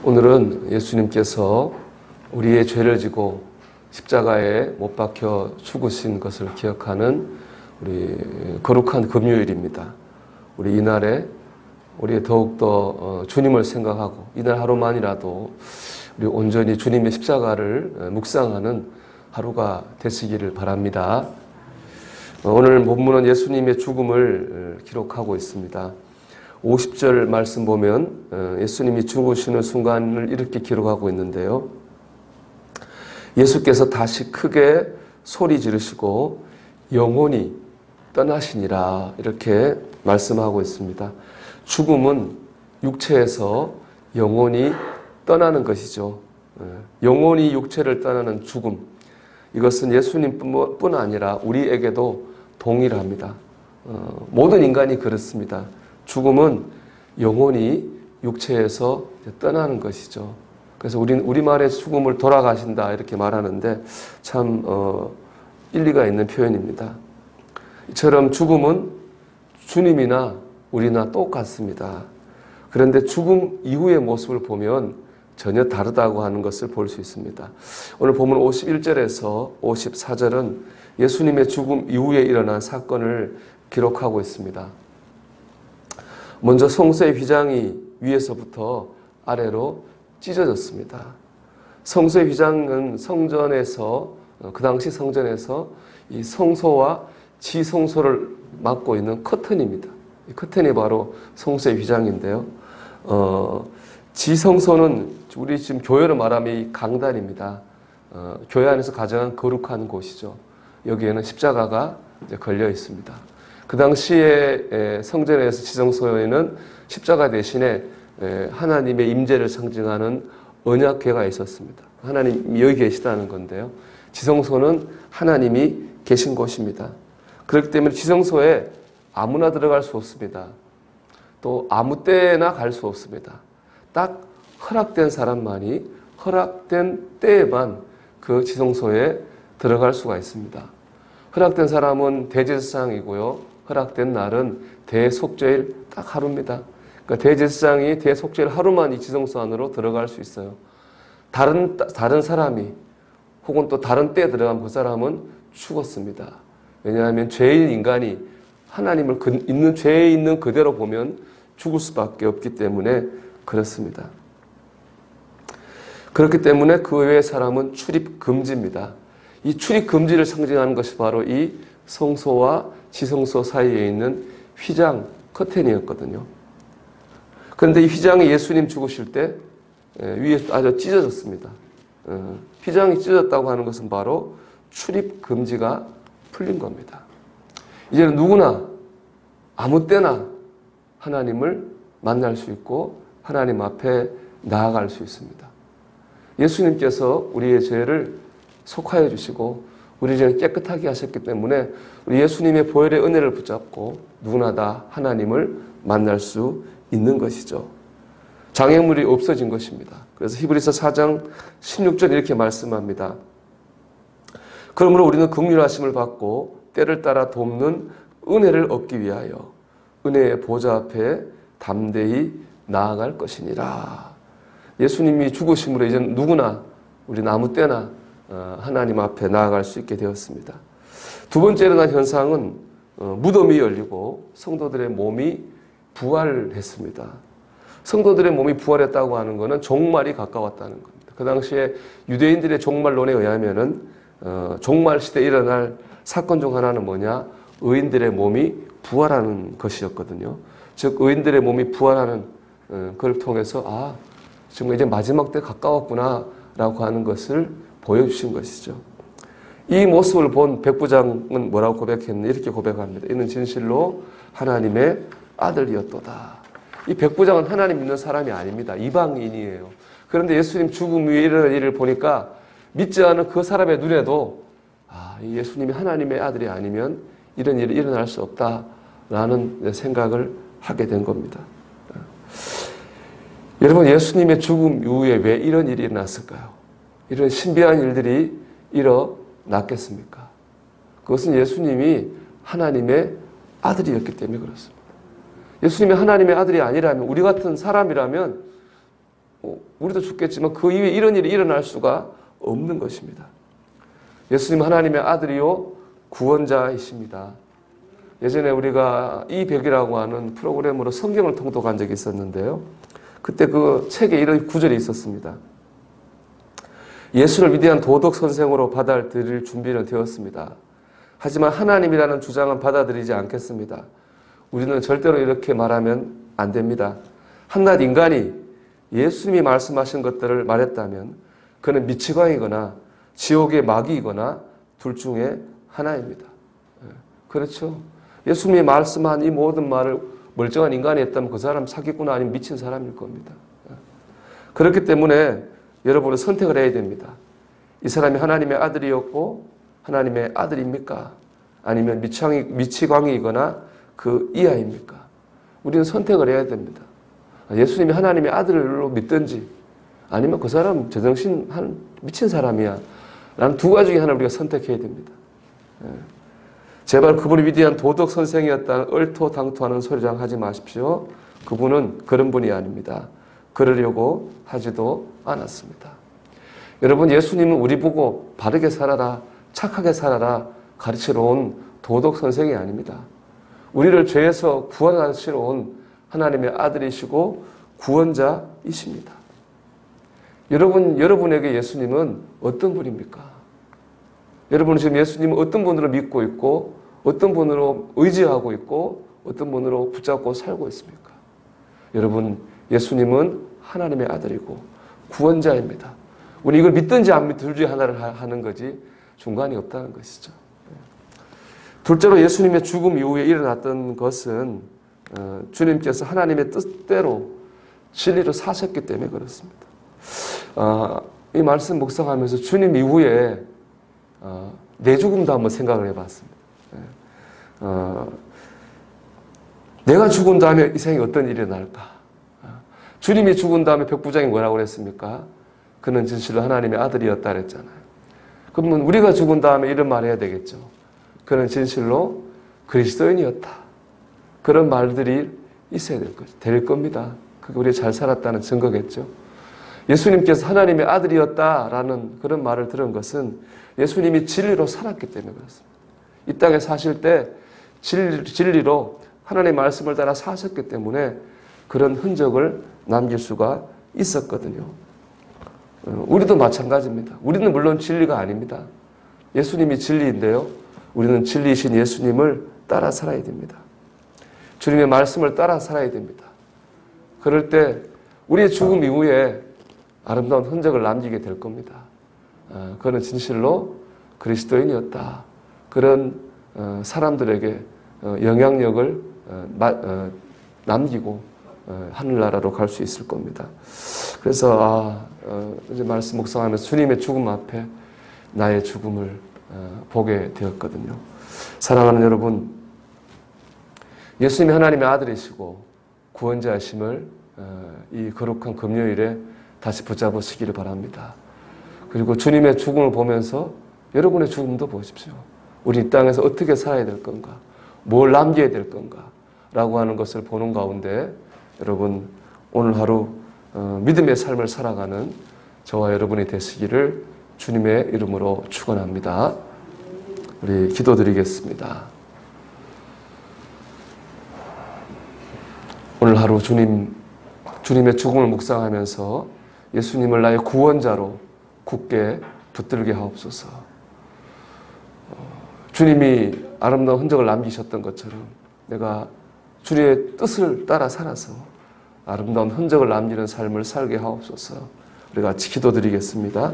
오늘은 예수님께서 우리의 죄를 지고 십자가에 못 박혀 죽으신 것을 기억하는 우리 거룩한 금요일입니다. 우리 이날에 우리 더욱더 주님을 생각하고 이날 하루만이라도 우리 온전히 주님의 십자가를 묵상하는 하루가 되시기를 바랍니다. 오늘 본문은 예수님의 죽음을 기록하고 있습니다. 50절 말씀 보면 예수님이 죽으시는 순간을 이렇게 기록하고 있는데요. 예수께서 다시 크게 소리 지르시고 영원히 떠나시니라 이렇게 말씀하고 있습니다. 죽음은 육체에서 영원히 떠나는 것이죠. 영원히 육체를 떠나는 죽음. 이것은 예수님뿐 아니라 우리에게도 동일합니다. 모든 인간이 그렇습니다. 죽음은 영원히 육체에서 떠나는 것이죠. 그래서 우리말에 죽음을 돌아가신다 이렇게 말하는데 참 일리가 있는 표현입니다. 이처럼 죽음은 주님이나 우리나 똑같습니다. 그런데 죽음 이후의 모습을 보면 전혀 다르다고 하는 것을 볼 수 있습니다. 오늘 본문 51절에서 54절은 예수님의 죽음 이후에 일어난 사건을 기록하고 있습니다. 먼저 성소의 휘장이 위에서부터 아래로 찢어졌습니다. 성소의 휘장은 성전에서 그 당시 성전에서 이 성소와 지성소를 막고 있는 커튼입니다. 이 커튼이 바로 성소의 휘장인데요. 지성소는 우리 지금 교회로 말하면 이 강단입니다. 교회 안에서 가장 거룩한 곳이죠. 여기에는 십자가가 이제 걸려 있습니다. 그 당시에 성전에서 지성소에는 십자가 대신에 하나님의 임재를 상징하는 언약궤가 있었습니다. 하나님이 여기 계시다는 건데요. 지성소는 하나님이 계신 곳입니다. 그렇기 때문에 지성소에 아무나 들어갈 수 없습니다. 또 아무 때나 갈 수 없습니다. 딱 허락된 사람만이 허락된 때에만 그 지성소에 들어갈 수가 있습니다. 허락된 사람은 대제사장이고요. 허락된 날은 대속죄일 딱 하루입니다. 그러니까 대제사장이 대속죄일 하루만 이 지성소 안으로 들어갈 수 있어요. 다른 사람이 혹은 또 다른 때에 들어가면 그 사람은 죽었습니다. 왜냐하면 죄인 인간이 하나님을 있는 죄에 있는 그대로 보면 죽을 수밖에 없기 때문에 그렇습니다. 그렇기 때문에 그 외의 사람은 출입 금지입니다. 이 출입 금지를 상징하는 것이 바로 이 성소와 지성소 사이에 있는 휘장 커튼이었거든요. 그런데 이 휘장이 예수님 죽으실 때 위에 아주 찢어졌습니다. 휘장이 찢어졌다고 하는 것은 바로 출입 금지가 풀린 겁니다. 이제는 누구나 아무 때나 하나님을 만날 수 있고 하나님 앞에 나아갈 수 있습니다. 예수님께서 우리의 죄를 속하여 주시고 우리 죄를 깨끗하게 하셨기 때문에 우리 예수님의 보혈의 은혜를 붙잡고 누구나 다 하나님을 만날 수 있는 것이죠. 장애물이 없어진 것입니다. 그래서 히브리서 4장 16절 이렇게 말씀합니다. 그러므로 우리는 긍휼하심을 받고 때를 따라 돕는 은혜를 얻기 위하여 은혜의 보좌 앞에 담대히 나아갈 것이니라. 예수님이 죽으심으로 이제 누구나 우리는 아무 때나 하나님 앞에 나아갈 수 있게 되었습니다. 두 번째 일어난 현상은 무덤이 열리고 성도들의 몸이 부활했습니다. 성도들의 몸이 부활했다고 하는 것은 종말이 가까웠다는 겁니다. 그 당시에 유대인들의 종말론에 의하면은 종말 시대에 일어날 사건 중 하나는 뭐냐? 의인들의 몸이 부활하는 것이었거든요. 즉 의인들의 몸이 부활하는 그걸 통해서 지금 이제 마지막 때 가까웠구나 라고 하는 것을 보여주신 것이죠. 이 모습을 본 백부장은 뭐라고 고백했느냐 이렇게 고백합니다. 이는 진실로 하나님의 아들이었도다. 이 백부장은 하나님 믿는 사람이 아닙니다. 이방인이에요. 그런데 예수님 죽음 위에 일어난 일을 보니까 믿지 않은 그 사람의 눈에도 이 예수님이 하나님의 아들이 아니면 이런 일이 일어날 수 없다라는 생각을 하게 된 겁니다. 여러분, 예수님의 죽음 이후에 왜 이런 일이 일어났을까요? 이런 신비한 일들이 일어났겠습니까? 그것은 예수님이 하나님의 아들이었기 때문에 그렇습니다. 예수님이 하나님의 아들이 아니라면 우리 같은 사람이라면 우리도 죽겠지만 그 이후에 이런 일이 일어날 수가 없는 것입니다. 예수님 하나님의 아들이요 구원자이십니다. 예전에 우리가 이백이라고 하는 프로그램으로 성경을 통독한 적이 있었는데요. 그때 그 책에 이런 구절이 있었습니다. 예수를 위대한 도덕 선생으로 받아들일 준비는 되었습니다. 하지만 하나님이라는 주장은 받아들이지 않겠습니다. 우리는 절대로 이렇게 말하면 안 됩니다. 한낱 인간이 예수님이 말씀하신 것들을 말했다면 그는 미치광이거나 지옥의 마귀이거나 둘 중에 하나입니다. 그렇죠. 예수님이 말씀한 이 모든 말을 멀쩡한 인간이 했다면 그 사람 사기꾼 아니면 미친 사람일 겁니다. 그렇기 때문에 여러분은 선택을 해야 됩니다. 이 사람이 하나님의 아들이었고 하나님의 아들입니까? 아니면 미치광이거나 그 이하입니까? 우리는 선택을 해야 됩니다. 예수님이 하나님의 아들로 믿든지 아니면 그 사람 제정신 미친 사람이야 라는 두 가지 중에 하나를 우리가 선택해야 됩니다. 제발 그분이 위대한 도덕 선생이었다는 얼토당토하는 소리장 하지 마십시오. 그분은 그런 분이 아닙니다. 그러려고 하지도 않았습니다. 여러분, 예수님은 우리 보고 바르게 살아라, 착하게 살아라 가르치러 온 도덕 선생이 아닙니다. 우리를 죄에서 구원하시러 온 하나님의 아들이시고 구원자이십니다. 여러분에게 예수님은 어떤 분입니까? 여러분은 지금 예수님은 어떤 분으로 믿고 있고 어떤 분으로 의지하고 있고 어떤 분으로 붙잡고 살고 있습니까? 여러분, 예수님은 하나님의 아들이고 구원자입니다. 우리 이걸 믿든지 안 믿든지 둘 중에 하나를 하는 거지 중간이 없다는 것이죠. 둘째로 예수님의 죽음 이후에 일어났던 것은 주님께서 하나님의 뜻대로 진리로 사셨기 때문에 그렇습니다. 이 말씀 묵상하면서 주님 이후에 내 죽음도 한번 생각을 해봤습니다. 내가 죽은 다음에 이 세상에 어떤 일이 날까? 주님이 죽은 다음에 백부장이 뭐라고 그랬습니까? 그는 진실로 하나님의 아들이었다 그랬잖아요. 그러면 우리가 죽은 다음에 이런 말 해야 되겠죠. 그는 진실로 그리스도인이었다. 그런 말들이 있어야 될 겁니다. 그게 우리가 잘 살았다는 증거겠죠. 예수님께서 하나님의 아들이었다라는 그런 말을 들은 것은 예수님이 진리로 살았기 때문에 그렇습니다. 이 땅에 사실 때 진리로 하나님의 말씀을 따라 사셨기 때문에 그런 흔적을 남길 수가 있었거든요. 우리도 마찬가지입니다. 우리는 물론 진리가 아닙니다. 예수님이 진리인데요. 우리는 진리이신 예수님을 따라 살아야 됩니다. 주님의 말씀을 따라 살아야 됩니다. 그럴 때 우리의 죽음 이후에 아름다운 흔적을 남기게 될 겁니다. 그는 진실로 그리스도인이었다. 그런 사람들에게 영향력을 남기고 하늘나라로 갈 수 있을 겁니다. 그래서 이제 말씀 묵상하면서 주님의 죽음 앞에 나의 죽음을 보게 되었거든요. 사랑하는 여러분, 예수님이 하나님의 아들이시고 구원자이심을 이 거룩한 금요일에 다시 붙잡으시기를 바랍니다. 그리고 주님의 죽음을 보면서 여러분의 죽음도 보십시오. 우리 이 땅에서 어떻게 살아야 될 건가? 뭘 남겨야 될 건가? 라고 하는 것을 보는 가운데 여러분 오늘 하루 믿음의 삶을 살아가는 저와 여러분이 되시기를 주님의 이름으로 축원합니다. 우리 기도드리겠습니다. 오늘 하루 주님의 죽음을 묵상하면서 예수님을 나의 구원자로 굳게 붙들게 하옵소서. 주님이 아름다운 흔적을 남기셨던 것처럼 내가 주님의 뜻을 따라 살아서 아름다운 흔적을 남기는 삶을 살게 하옵소서. 우리 같이 기도드리겠습니다.